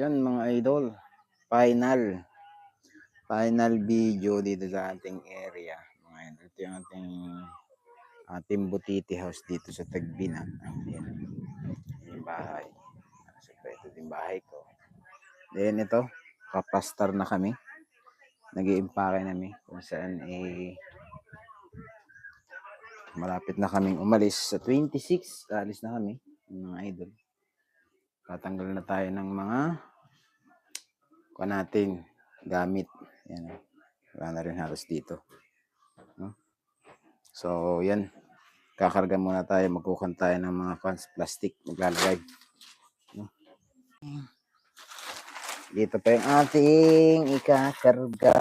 Yan mga idol, final video dito sa ating area. Mga idol, ito yung ating butiti house dito sa Tagbinan. Yan yung bahay. Siyempre, ito din bahay ko. Then ito, papastar na kami. Nag-iimpake kami kung saan malapit na kaming umalis sa 26. Alis na kami, mga idol. Tatanggal na tayo ng mga natin gamit. Yan. Wala na rin halos dito. No? So, yan. Kakarga muna tayo. Magkukan tayo ng mga plastic. Maglalagay. No? Dito pa yung ating ikakarga.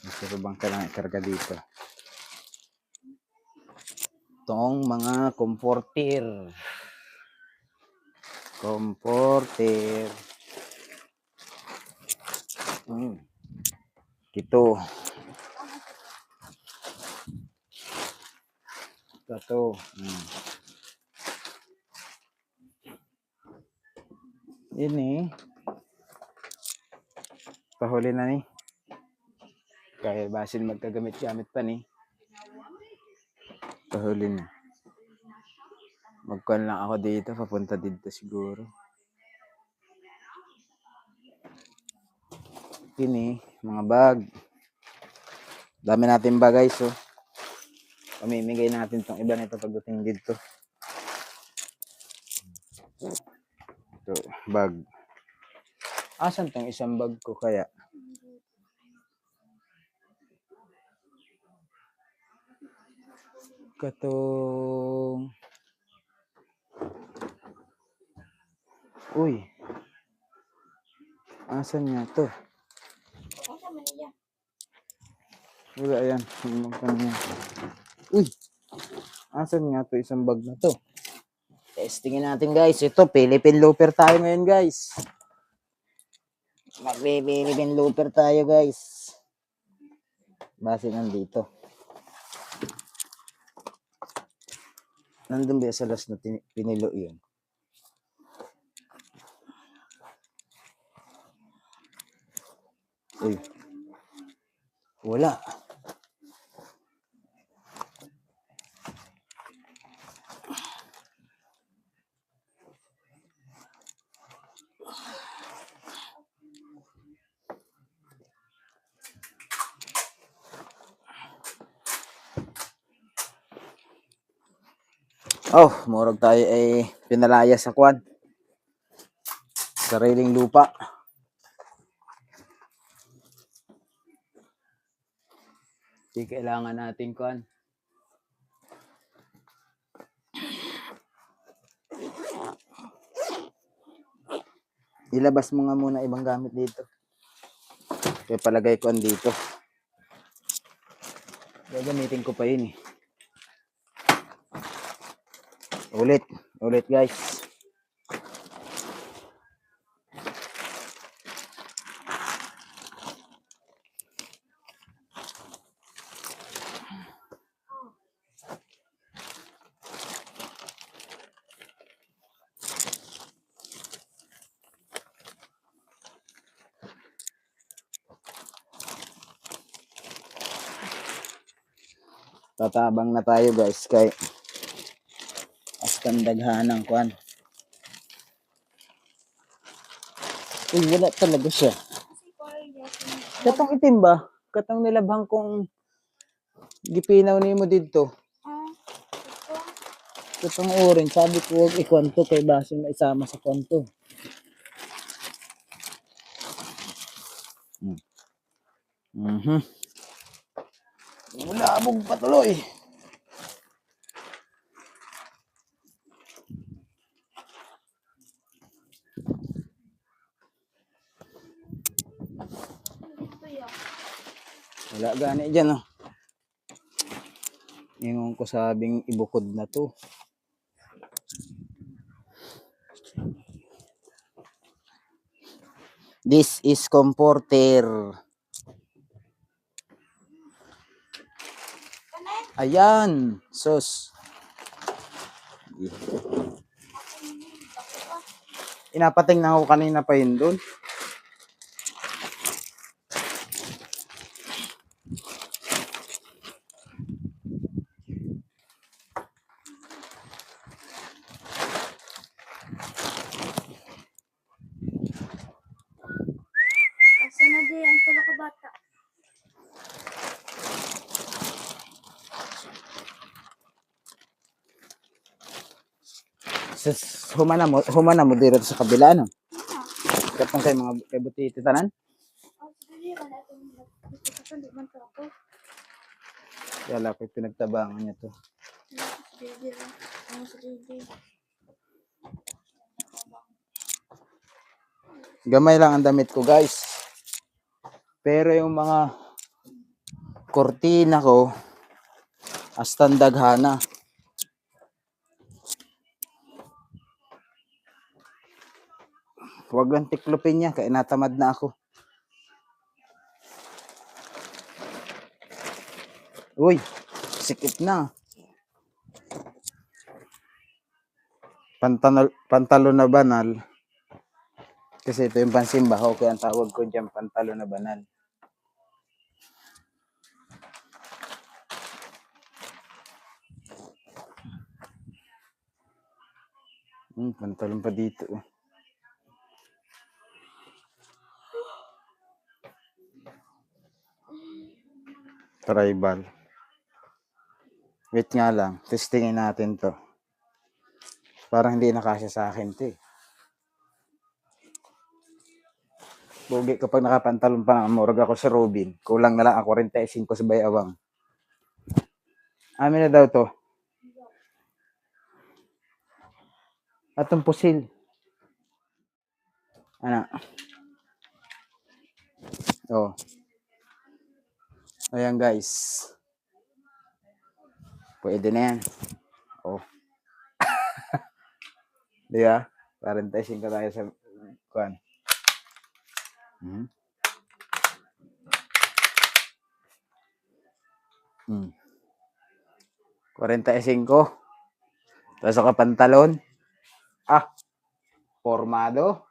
Gusto bang kailangan ikarga dito? Itong mga comforter. Ito. Ini. Pahuli na ni. Kaya basin magkagamit-gamit pa ni. Pahuli na. Magkuhan lang ako dito. Papunta dito siguro. Ini. Mga bag. Dami natin bag guys. Oh. Pamimigay natin tong iba nito pagdating dito. Ito. Bag. Asan tong isang bag ko kaya? Katong uy, asan nga to? Wala yan. Uy, asan nga to isang bag na to? Testingin natin guys. Ito, Philippine Looper tayo ngayon guys. Mag-Philippine Looper tayo guys. Base nandito. Nandun ba sa last na pinilo yun? Uy. Wala. Oh, murag tayo ay pinalaya sa kwan. Sariling lupa. Di kailangan natin kwan. Ilabas mo nga muna ibang gamit dito. Kaya palagay ko andito. Gagamitin ko pa yun eh. Ulit guys. Tatabang na tayo guys kay askan daghanang kwan. Uy, wala talaga siya. Katong itim ba? Katong nilabhang kong gipinaw nimo dito. Katong orange, sabi ko huwag ikwanto kay basin maisama sa kwanto. Mulabog patuloy. Wala gani dyan oh. Ingon ko sabing ibukod na to. This is comforter. Ayan, sus. Inapating na ako kanina pa yun doon. Asa na di ang tulo ka bata? Sus, humana mo dito sa kabila, no? Katong kay mga kay buti tanan. Oh, sige, wala itong hindi man to ako. Yala ko pinagtabangan niya to. Sige, sige. Gamay lang ang damit ko, guys. Pero yung mga kortina ko, astan daghana. Huwag lang tiklopin niya, kaya natamad na ako. Uy, sikip na. Pantalo na banal. Kasi ito yung pansimbaho, kaya ang tawag ko dyan, pantalo na banal. Pantalon pa dito. Tribal. Wait nga lang, testingin natin to. Parang hindi nakasya sa akin to eh. Bugi kapag nakapantalon pa, murag ako si Robin. Kulang na lang ako 45 sa bayawang. Amin na daw to. Atong pusil. Ano? Oh. Ayan guys. Pwede na yan. Oh. Di ba? 45 ka tayo sa kuan. Hmm. 45. Tapos ka pantalon. Formado.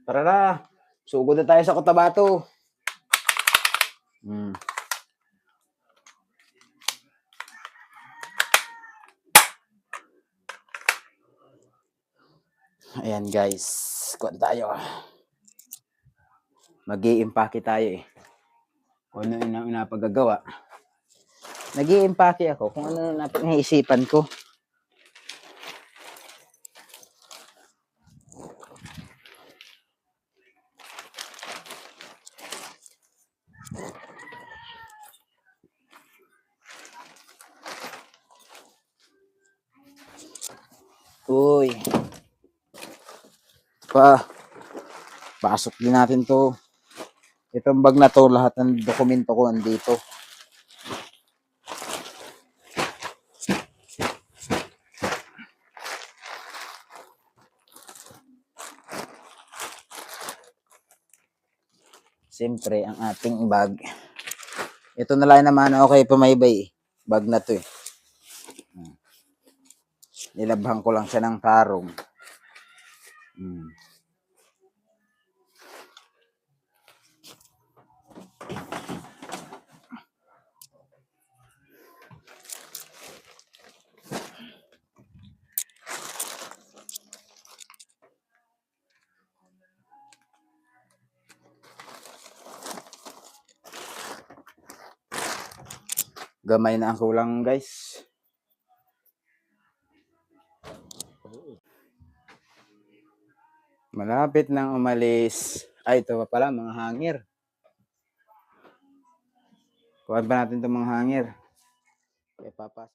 Tara na. Sugod na tayo sa Cotabato. Ayan guys. Kuan tayo. Mag-i-impake tayo eh. Kung ano yung napagagawa. Nag-i-impake ako kung ano na naisipan ko. Uy. Pasok din natin to. Itong bag na to, lahat ng dokumento ko andito. Siyempre, ang ating bag. Ito na lang naman okay pumaybay. Bag na to eh. Nilabhan ko lang siya ng karong. Gamay na ang kulang guys. Malapit nang umalis. Ay, ito pa pala, mga hangir. Kuhaan pa natin itong mga hangir. Kaya papas.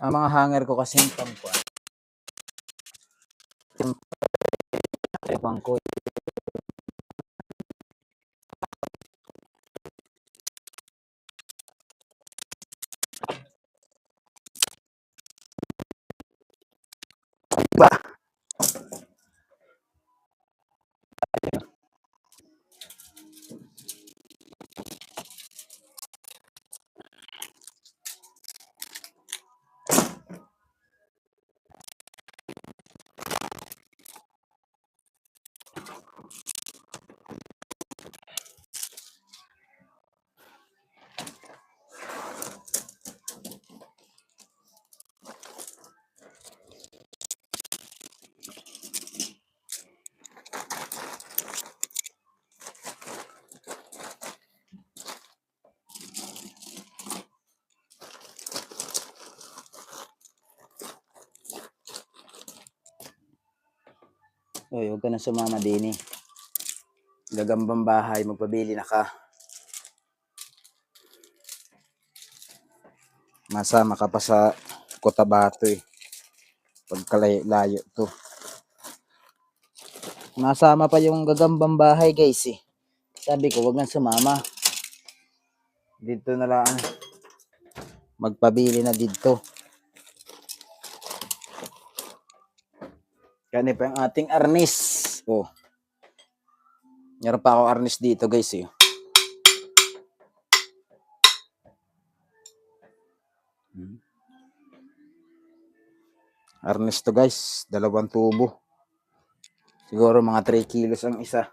Ang mga hanger ko kasi pangkuan. pang ko. Ba? Uy, huwag ka na sumama din eh. Gagambang bahay, magpabili na ka. Masama ka pa sa Cotabato eh. Pagkalayo to. Masama pa yung gagambang bahay guys eh. Sabi ko, huwag na sumama. Dito na lang. Magpabili na dito. Yan pa yung ating arnis. Oh. Meron pa ako arnis dito guys eh. Arnis to guys. 2 tubo. Siguro mga 3 kilos ang isa.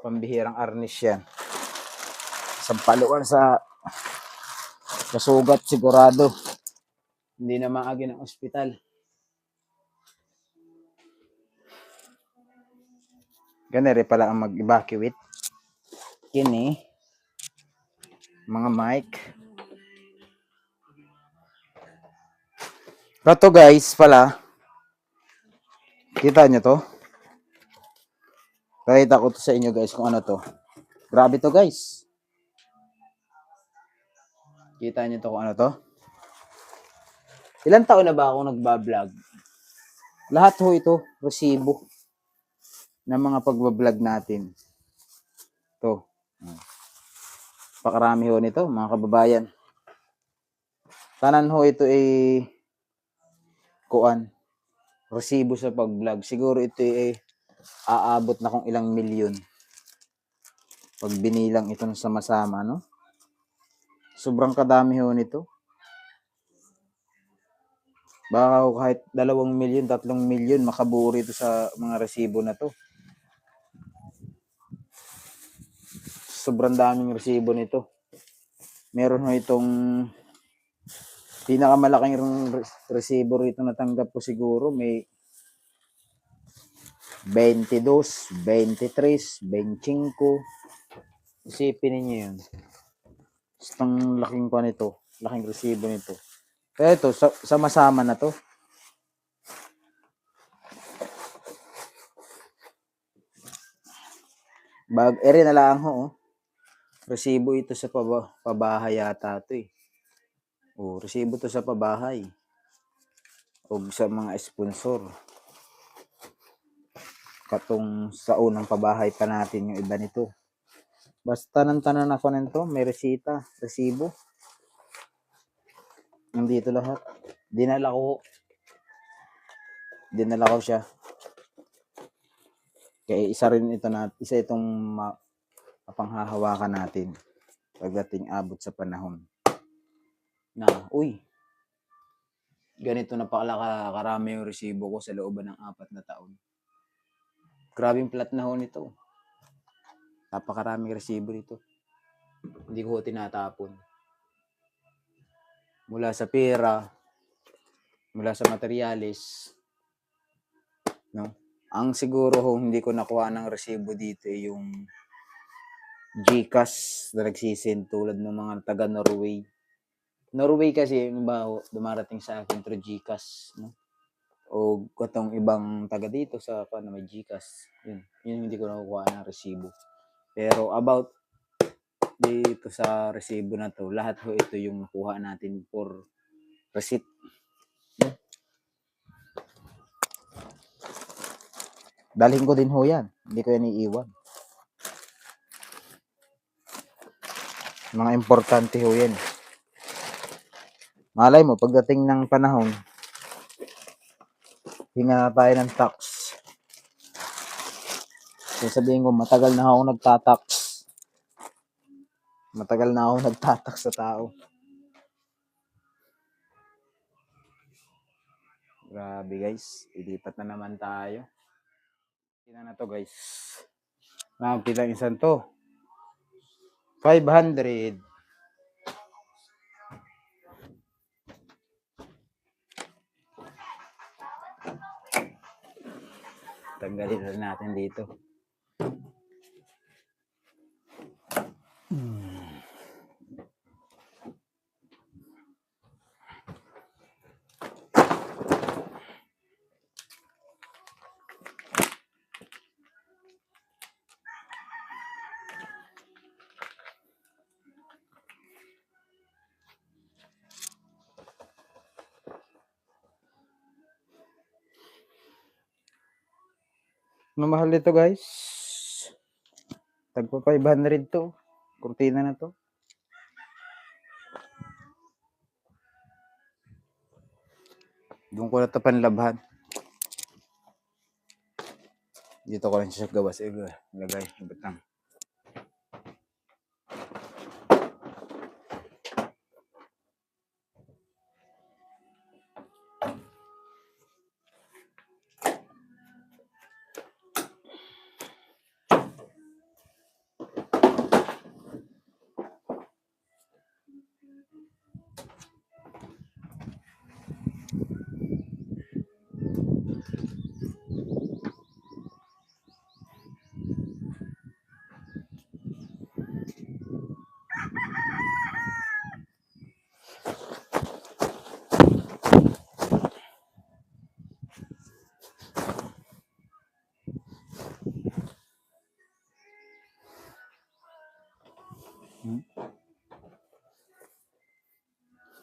Pambihirang arnis yan. Isang paluan sa sugat sigurado. Hindi na maagi ng ospital. Ganere pala ang mag-evacuate. Kini. Mga mic. Ito guys pala. Kita nyo to? Pakita ko to sa inyo guys kung ano to. Grabe to guys. Kita nyo to kung ano to? Ilang taon na ba ako nagbablog? Lahat ho ito, resibo ng mga pagbablog natin. Ito. Pakarami ho nito, mga kababayan. Tanan ho ito ay kuan. Resibo sa pag-vlog. Siguro ito ay aabot na kung ilang milyon. Pag binilang ito sama-sama, no? Sobrang kadami ho nito. Baka kahit 2 milyon, 3 milyon makabuo rito sa mga resibo na to. Sobrang daming resibo nito. Meron ho itong pinakamalaking resibo rito na tanggap ko siguro. May 22, 23, 25. Isipin ninyo yun. Ang laking pa nito. Laking resibo nito. Kaya ito, sama-sama na to. Ere na lang ho. Oh. Resibo ito sa pabahay yata ito eh. O, resibo to sa pabahay. O sa mga sponsor. Katong sa unang pabahay pa natin yung iba nito. Basta tanan ako nito, may resita, resibo. Nandito lahat. Dinala ko siya. Kaya isa itong mapanghahawakan natin pagdating abot sa panahon na, ganito na pala karami yung resibo ko sa looban ng 4 na taon. Grabing plat na ho nito. Napakaraming resibo nito. Hindi ko tinatapon. Mula sa pera, mula sa materyales, no? Ang siguro hindi ko nakuha ng resibo dito ay yung GCash na nagsisend tulad ng mga taga Norway. Norway kasi yung baho dumarating sa akin through GCash, no? O katong ibang taga dito sa na may GCash. Yun hindi ko nakukuha ng resibo. Pero about dito sa resibo na to, lahat ho ito yung nakuha natin for receipt. Dalhin ko din ho yan. Hindi ko yan iiwan. Mga importante ho yan. Malay mo, pagdating ng panahon, hinga na tayo ng tax. Sasabihin ko, matagal na ako nagtatax. Matagal na ako nagtatax sa tao. Grabe guys, ilipat na naman tayo. Tingnan na to guys. Nakapitang isang to. 500. Tanggalin na natin dito. Mamahal ito guys. Tagpa 500 to. Kurtina na to. Doon ko na ito panlabhan. Dito ko lang siya gawa sa iba. Lagay. Batang.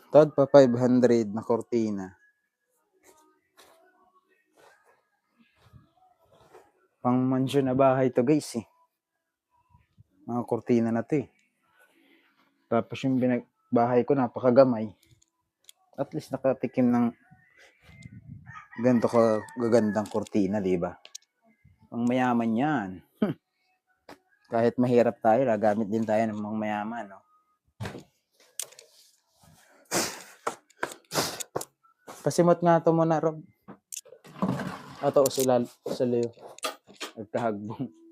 Tod pa 500 na kortina. Pang mansyon na bahay to guys eh. Mga kortina na to eh. Tapos yung bahay ko napakagamay. At least nakatikim ng ganito ka gagandang kortina, di ba? Pang mayaman yan. Kahit mahirap tayo, gagamit din tayo ng mga mayaman, no? Pasimot nga ito muna, Rob. Ato, sila, sa liyo. Nagkahagbong.